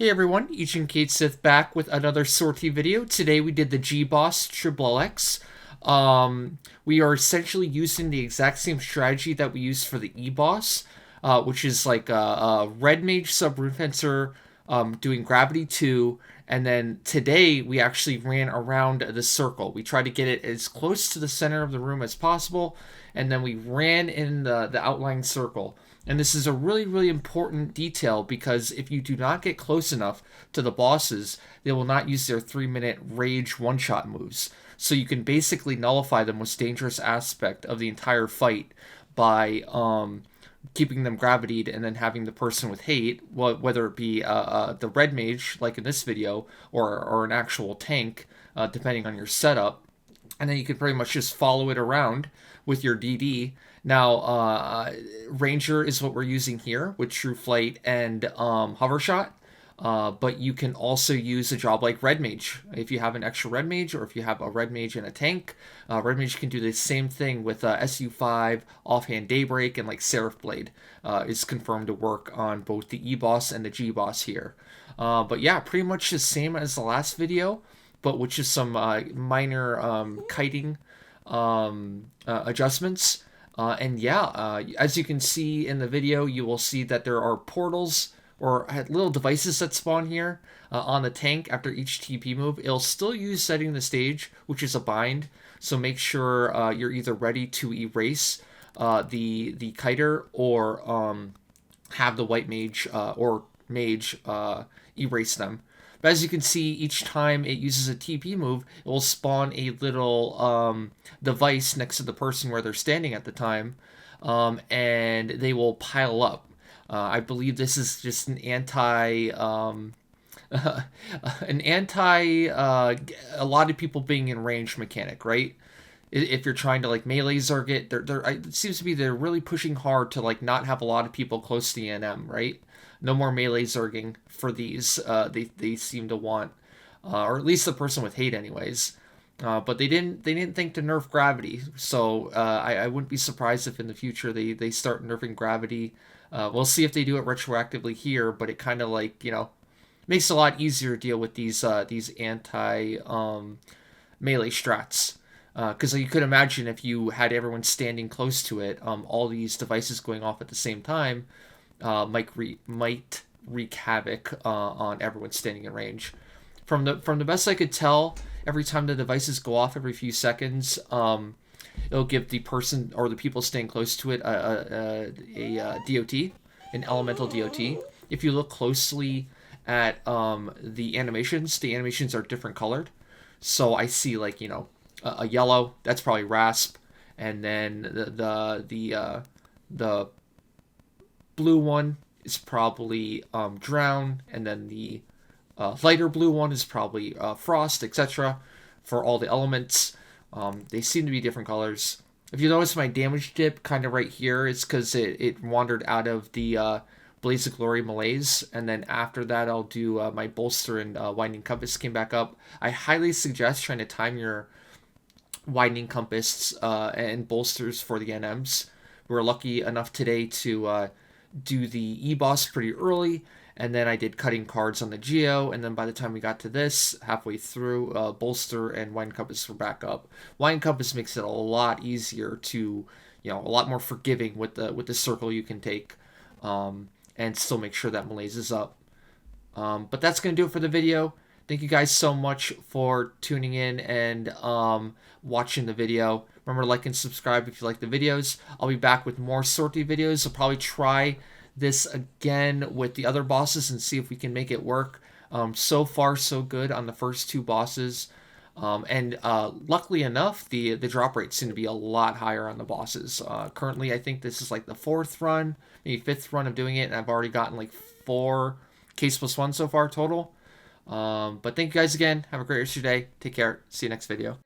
Hey everyone, Agent Kate Sith back with another sortie video. Today we did the G-Boss Triboulex. We are essentially using the exact same strategy that we used for the E-Boss, which is like a Red Mage Sub-Rune Fencer doing Gravity 2, and then today we actually ran around the circle. We tried to get it as close to the center of the room as possible, and then we ran in the outlying circle. And this is a really, really important detail because if you do not get close enough to the bosses, they will not use their 3-minute rage one-shot moves. So you can basically nullify the most dangerous aspect of the entire fight by keeping them gravitied and then having the person with hate, whether it be the red mage, like in this video, or an actual tank, depending on your setup. And then you can pretty much just follow it around with your DD. Now, Ranger is what we're using here with True Flight and Hover Shot. But you can also use a job like Red Mage. If you have an extra Red Mage, or if you have a Red Mage and a tank, Red Mage can do the same thing with SU5, Offhand Daybreak, and like Seraph Blade is confirmed to work on both the E-Boss and the G-Boss here. But yeah, pretty much the same as the last video, but with just some minor kiting adjustments. And yeah, as you can see in the video, you will see that there are portals or little devices that spawn here on the tank after each TP move. It'll still use setting the stage, which is a bind, so make sure you're either ready to erase the kiter or have the white mage or mage erase them. But as you can see, each time it uses a TP move, it will spawn a little device next to the person where they're standing at the time, and they will pile up. I believe this is just an a lot of people being in range mechanic, right? If you're trying to like melee Zerg it, it seems to be they're really pushing hard to like not have a lot of people close to the NM, right? No more melee Zerging for these. They seem to want, or at least the person with hate, anyways. But they didn't think to nerf gravity, so I wouldn't be surprised if in the future they start nerfing gravity. We'll see if they do it retroactively here, but it kind of like makes it a lot easier to deal with these anti melee strats. Because you could imagine if you had everyone standing close to it, all these devices going off at the same time might wreak havoc on everyone standing in range. From the best I could tell, every time the devices go off every few seconds, it'll give the person or the people staying close to it a DOT, an elemental DOT. If you look closely at the animations are different colored. So I see like a yellow, that's probably Rasp, and then the blue one is probably Drown, and then the lighter blue one is probably Frost, etc. for all the elements. They seem to be different colors. If you notice my damage dip kind of right here, it's because it wandered out of the Blaze of Glory malaise, and then after that I'll do my bolster and Winding Compass came back up. I highly suggest trying to time your Winding Compass and bolsters for the NMs. We were lucky enough today to do the E-Boss pretty early, and then I did cutting cards on the Geo, and then by the time we got to this, halfway through, Bolster and Wine Compass were back up. Wine Compass makes it a lot easier to, a lot more forgiving with the circle you can take, and still make sure that malaise is up. But that's going to do it for the video. Thank you guys so much for tuning in and watching the video. Remember to like and subscribe if you like the videos. I'll be back with more sortie videos. I'll probably try this again with the other bosses and see if we can make it work. So far, so good on the first two bosses. And luckily enough, the drop rates seem to be a lot higher on the bosses. Currently, I think this is like the 4th run, maybe 5th run of doing it, and I've already gotten like 4 case plus 1 so far total. But thank you guys again. Have a great rest of your day. Take care. See you next video.